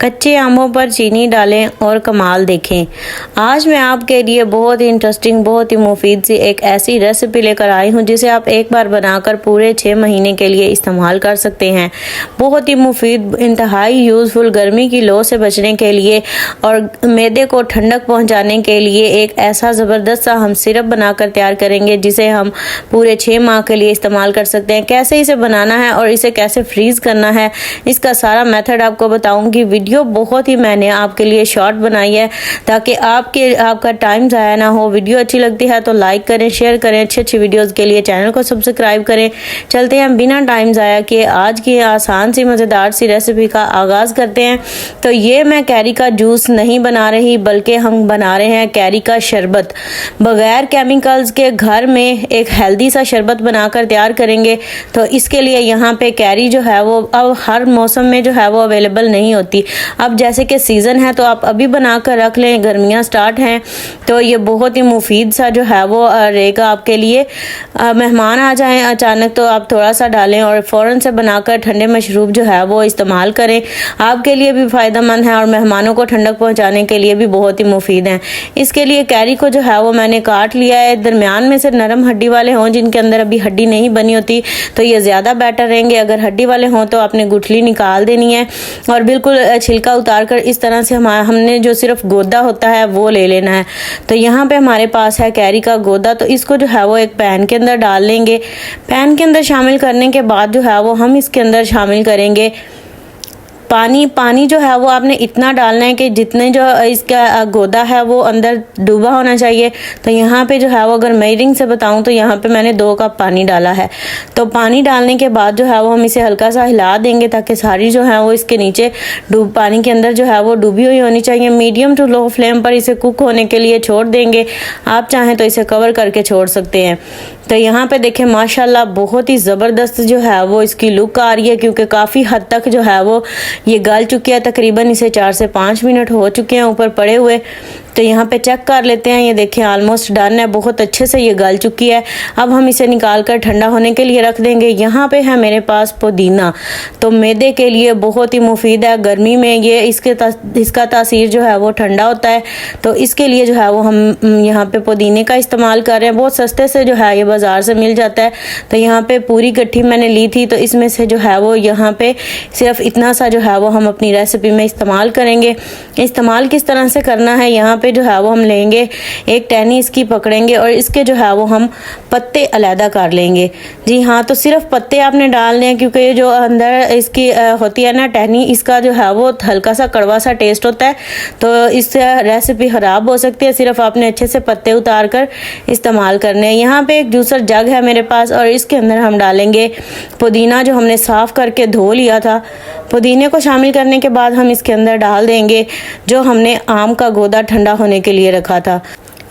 कच्चे आमों पर चीनी डालें और कमाल देखें। आज मैं आपके लिए बहुत ही इंटरेस्टिंग, बहुत ही मुफीद सी एक ऐसी रेसिपी लेकर आई हूँ जिसे आप एक बार बनाकर पूरे 6 महीने के लिए इस्तेमाल कर सकते हैं। बहुत ही मुफीद, इंतहाई यूज़फुल, गर्मी की लो से बचने के लिए और मैदे को ठंडक पहुँचाने के लिए एक ऐसा ज़बरदस्त सा हम सिरप बनाकर तैयार करेंगे जिसे हम पूरे 6 माह के लिए इस्तेमाल कर सकते हैं। कैसे इसे बनाना है और इसे कैसे फ्रीज़ करना है, इसका सारा मेथड आपको बताऊँगी। वीडियो बहुत ही मैंने आपके लिए शॉर्ट बनाई है ताकि आपका टाइम ज़ाया ना हो। वीडियो अच्छी लगती है तो लाइक करें, शेयर करें। अच्छी वीडियोस के लिए चैनल को सब्सक्राइब करें। चलते हैं बिना टाइम ज़ाया किए आज की आसान सी मज़ेदार सी रेसिपी का आगाज़ करते हैं। तो ये मैं कैरी का जूस नहीं बना रही बल्कि हम बना रहे हैं कैरी का शरबत। बगैर केमिकल्स के घर में एक हेल्दी सा शरबत बनाकर तैयार करेंगे। तो इसके लिए यहाँ पे कैरी जो है वो अब हर मौसम में जो है वो अवेलेबल नहीं होती। अब जैसे कि सीज़न है तो आप अभी बना कर रख लें, गर्मियाँ स्टार्ट हैं तो ये बहुत ही मुफीद सा जो है वो रहेगा आपके लिए। मेहमान आ जाएं अचानक तो आप थोड़ा सा डालें और फ़ौरन से बनाकर ठंडे मशरूब जो है वो इस्तेमाल करें। आपके लिए भी फ़ायदेमंद है और मेहमानों को ठंडक पहुंचाने के लिए भी बहुत ही मुफीद हैं। इसके लिए कैरी को जो है वो मैंने काट लिया है। दरमियान में से नरम हड्डी वाले हों, जिनके अंदर अभी हड्डी नहीं बनी होती तो ये ज़्यादा बेटर रहेंगे। अगर हड्डी वाले हों तो आपने गुठली निकाल देनी है और बिल्कुल छिलका उतार कर इस तरह से हमने जो सिर्फ गोदा होता है वो ले लेना है। तो यहाँ पे हमारे पास है कैरी का गोदा। तो इसको जो है वो एक पैन के अंदर डाल लेंगे। पैन के अंदर शामिल करने के बाद जो है वो हम इसके अंदर शामिल करेंगे पानी जो है वो आपने इतना डालना है कि जितने जो इसका गोदा है वो अंदर डूबा होना चाहिए। तो यहाँ पे जो है वो अगर मेजरिंग से बताऊँ तो यहाँ पे मैंने 2 कप पानी डाला है। तो पानी डालने के बाद जो है वो हम इसे हल्का सा हिला देंगे ताकि सारी जो है वो इसके नीचे पानी के अंदर जो है वो डूबी हुई होनी चाहिए। मीडियम टू लो फ्लेम पर इसे कुक होने के लिए छोड़ देंगे। आप चाहें तो इसे कवर करके छोड़ सकते हैं। तो यहाँ पे देखें माशाल्लाह बहुत ही ज़बरदस्त जो है वो इसकी लुक आ रही है क्योंकि काफ़ी हद तक जो है वो ये गल चुकी है। तकरीबन इसे 4 से 5 मिनट हो चुके हैं ऊपर पड़े हुए। तो यहाँ पे चेक कर लेते हैं। ये देखें ऑलमोस्ट डन है, बहुत अच्छे से ये गल चुकी है। अब हम इसे निकाल कर ठंडा होने के लिए रख देंगे। यहाँ पे है मेरे पास पुदीना। तो मैदे के लिए बहुत ही मुफीद है। गर्मी में ये इसका तासीर जो है वो ठंडा होता है। तो इसके लिए जो है वो हम यहाँ पे पुदीने का इस्तेमाल कर रहे हैं। बहुत सस्ते से जो है ये बाज़ार से मिल जाता है। तो यहाँ पे पूरी गट्ठी मैंने ली थी तो इसमें से जो है वो यहाँ पे सिर्फ इतना सा जो है वो हम अपनी रेसिपी में इस्तेमाल करेंगे। इस्तेमाल किस तरह से करना है, यहाँ पे जो है वो हम लेंगे एक टहनी इसकी पकड़ेंगे और इसके जो है वो हम पत्ते अलहदा कर लेंगे। जी हाँ, तो सिर्फ पत्ते आपने डालने हैं क्योंकि ये जो अंदर इसकी होती है ना टहनी, इसका जो है वो हल्का सा कड़वा सा टेस्ट होता है तो इससे रेसिपी ख़राब हो सकती है। सिर्फ आपने अच्छे से पत्ते उतार कर इस्तेमाल करने हैं। यहाँ पे एक जूसर जग है मेरे पास और इसके अंदर हम डालेंगे पुदीना जो हमने साफ़ करके धो लिया था। पुदीने को शामिल करने के बाद हम इसके अंदर डाल देंगे जो हमने आम का गोदा ठंडा होने के लिए रखा था।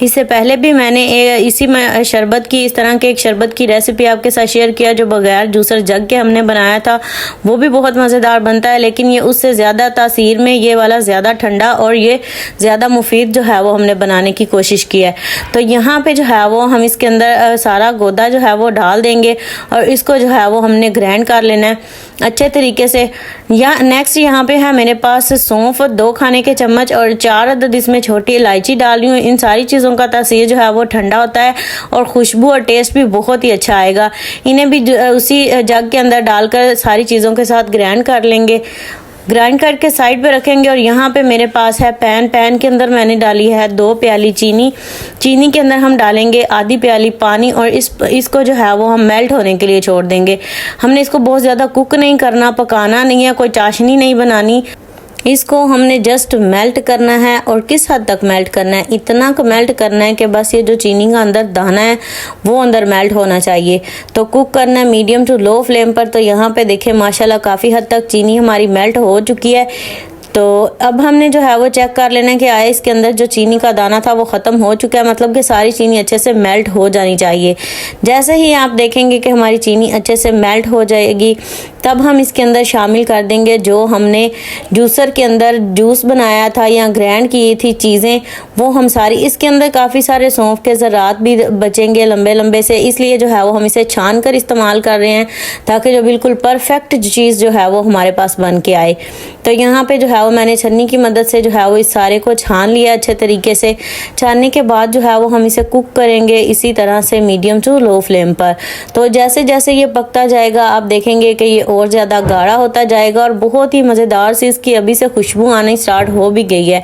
इससे पहले भी मैंने इसी में शरबत की, इस तरह के एक शरबत की रेसिपी आपके साथ शेयर किया जो बगैर जूसर जग के हमने बनाया था। वो भी बहुत मज़ेदार बनता है लेकिन ये उससे ज़्यादा तासीर में ये वाला ज़्यादा ठंडा और ये ज़्यादा मुफीद जो है वो हमने बनाने की कोशिश की है। तो यहाँ पे जो है वो हम इसके अंदर सारा गोदा जो है वो डाल देंगे और इसको जो है वो हमने ग्राइंड कर लेना है अच्छे तरीके से। या नेक्स्ट यहाँ पे है मेरे पास सौंफ 2 खाने के चम्मच और 4 अदद इसमें छोटी इलायची डाली हूँ। इन सारी चीज़ों का तासीर जो है वो ठंडा होता है और खुशबू और टेस्ट भी बहुत ही अच्छा आएगा। इन्हें भी उसी जग के अंदर डालकर सारी चीज़ों के साथ ग्राइंड कर लेंगे। ग्राइंड करके साइड पे रखेंगे और यहाँ पे मेरे पास है पैन के अंदर मैंने डाली है 2 प्याली चीनी के अंदर हम डालेंगे आधी प्याली पानी और इसको जो है वो हम मेल्ट होने के लिए छोड़ देंगे। हमने इसको बहुत ज़्यादा कुक नहीं करना, पकाना नहीं है, कोई चाशनी नहीं बनानी। इसको हमने जस्ट मेल्ट करना है। और किस हद तक मेल्ट करना है, इतना मेल्ट करना है कि बस ये जो चीनी का अंदर दाना है वो अंदर मेल्ट होना चाहिए। तो कुक करना है मीडियम टू लो फ्लेम पर। तो यहाँ पे देखें माशाल्लाह काफ़ी हद तक चीनी हमारी मेल्ट हो चुकी है। तो अब हमने जो है वो चेक कर लेना है कि आए इसके अंदर जो चीनी का दाना था वो ख़त्म हो चुका है, मतलब कि सारी चीनी अच्छे से मेल्ट हो जानी चाहिए। जैसे ही आप देखेंगे कि हमारी चीनी अच्छे से मेल्ट हो जाएगी तब हम इसके अंदर शामिल कर देंगे जो हमने जूसर के अंदर जूस बनाया था या ग्राइंड की थी चीज़ें, वो हम सारी इसके अंदर काफ़ी सारे सौंफ के ज़रात भी बचेंगे लंबे लंबे से, इसलिए जो है वो हम इसे छान कर इस्तेमाल कर रहे हैं ताकि जो बिल्कुल परफेक्ट चीज़ जो है वो हमारे पास बन के आए। तो यहाँ पे जो है है वो मैंने छन्नी की मदद से जो है वो इस सारे को छान लिया अच्छे तरीके से। छानने के बाद जो है वो हम इसे कुक करेंगे इसी तरह से मीडियम टू लो फ्लेम पर। तो जैसे जैसे ये पकता जाएगा आप देखेंगे कि ये और ज़्यादा गाढ़ा होता जाएगा और बहुत ही मज़ेदार सी इसकी अभी से खुशबू आनी स्टार्ट हो भी गई है।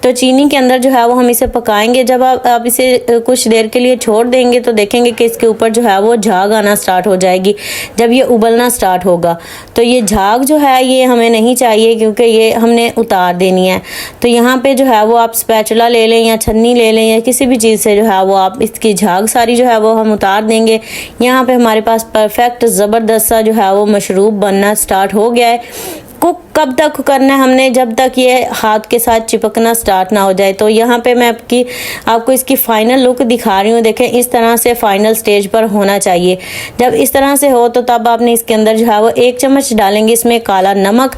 तो चीनी के अंदर जो है वो हम इसे पकाएंगे। जब आप इसे कुछ देर के लिए छोड़ देंगे तो देखेंगे कि इसके ऊपर जो है वो झाग आना स्टार्ट हो जाएगी जब ये उबलना स्टार्ट होगा। तो ये झाग जो है ये हमें नहीं चाहिए क्योंकि ये हमने उतार देनी है। तो यहाँ पे जो है वो आप स्पैचुला ले लें या छन्नी ले लें या किसी भी चीज़ से जो है वो आप इसकी झाग सारी जो है वो हम उतार देंगे। यहाँ पे हमारे पास परफेक्ट ज़बरदस्त सा जो है वो मशरूब बनना स्टार्ट हो गया है। कुक कब तक करना है हमने, जब तक ये हाथ के साथ चिपकना स्टार्ट ना हो जाए। तो यहाँ पे मैं आपको इसकी फाइनल लुक दिखा रही हूँ। देखें इस तरह से फाइनल स्टेज पर होना चाहिए। जब इस तरह से हो तो तब आपने इसके अंदर जो है वो 1 चम्मच डालेंगे इसमें काला नमक।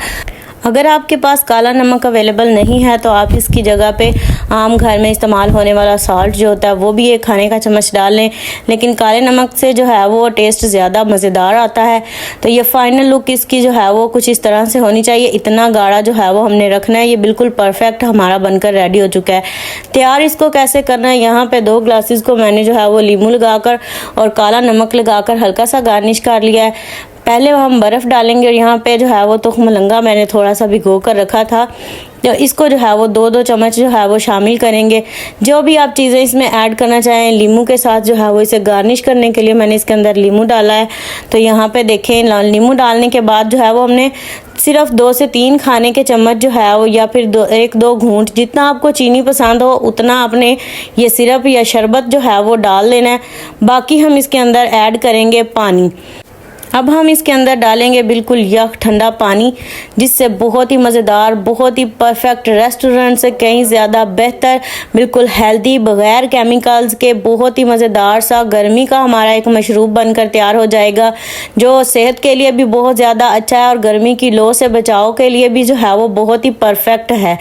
अगर आपके पास काला नमक अवेलेबल नहीं है तो आप इसकी जगह पे आम घर में इस्तेमाल होने वाला सॉल्ट जो होता है वो भी 1 खाने का चम्मच डाल लें, लेकिन काले नमक से जो है वो टेस्ट ज़्यादा मज़ेदार आता है। तो ये फाइनल लुक इसकी जो है वो कुछ इस तरह से होनी चाहिए। इतना गाढ़ा जो है वो हमने रखना है। ये बिल्कुल परफेक्ट हमारा बनकर रेडी हो चुका है। तैयार इसको कैसे करना है, यहाँ पर 2 ग्लासेस को मैंने जो है वो लीमू लगाकर और काला नमक लगाकर हल्का सा गार्निश कर लिया है। पहले हम बर्फ़ डालेंगे और यहाँ पे जो है वो तुख मलंगा मैंने थोड़ा सा भिगो कर रखा था। तो इसको जो है वो 2-2 चम्मच जो है वो शामिल करेंगे। जो भी आप चीज़ें इसमें ऐड करना चाहें लीमू के साथ जो है वो इसे गार्निश करने के लिए मैंने इसके अंदर लीमू डाला है। तो यहाँ पे देखें लीमू डालने के बाद जो है वो हमने सिर्फ 2 से 3 खाने के चम्मच जो है वो या फिर 1-2 घूंट जितना आपको चीनी पसंद हो उतना आपने ये सिरप या शरबत जो है वो डाल लेना है। बाकी हम इसके अंदर ऐड करेंगे पानी। अब हम इसके अंदर डालेंगे बिल्कुल यख ठंडा पानी, जिससे बहुत ही मज़ेदार, बहुत ही परफेक्ट, रेस्टोरेंट से कहीं ज़्यादा बेहतर, बिल्कुल हेल्दी, बग़ैर केमिकल्स के बहुत ही मज़ेदार सा गर्मी का हमारा एक मशरूब बनकर तैयार हो जाएगा, जो सेहत के लिए भी बहुत ज़्यादा अच्छा है और गर्मी की लो से बचाव के लिए भी जो है वो बहुत ही परफेक्ट है।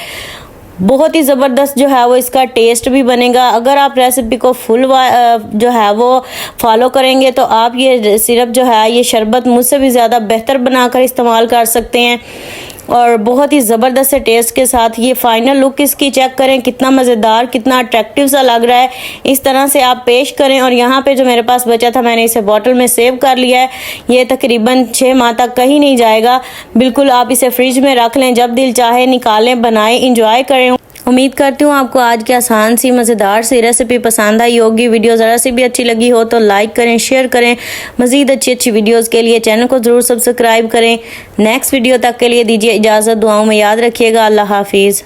बहुत ही ज़बरदस्त जो है वो इसका टेस्ट भी बनेगा। अगर आप रेसिपी को फुल जो है वो फॉलो करेंगे तो आप ये सिरप जो है ये शरबत मुझसे भी ज़्यादा बेहतर बनाकर इस्तेमाल कर सकते हैं और बहुत ही ज़बरदस्त से टेस्ट के साथ। ये फाइनल लुक इसकी चेक करें, कितना मज़ेदार, कितना अट्रैक्टिव सा लग रहा है। इस तरह से आप पेश करें। और यहाँ पे जो मेरे पास बचा था मैंने इसे बॉटल में सेव कर लिया है। ये तकरीबन 6 माह तक कहीं नहीं जाएगा। बिल्कुल आप इसे फ्रिज में रख लें, जब दिल चाहे निकालें, बनाएं, इंजॉय करें। उम्मीद करती हूँ आपको आज की आसान सी मज़ेदार सी रेसिपी पसंद आई होगी। वीडियो ज़रा सी भी अच्छी लगी हो तो लाइक करें, शेयर करें। मज़ीद अच्छी वीडियोस के लिए चैनल को ज़रूर सब्सक्राइब करें। नेक्स्ट वीडियो तक के लिए दीजिए इजाज़त। दुआओं में याद रखिएगा। अल्लाह हाफिज़।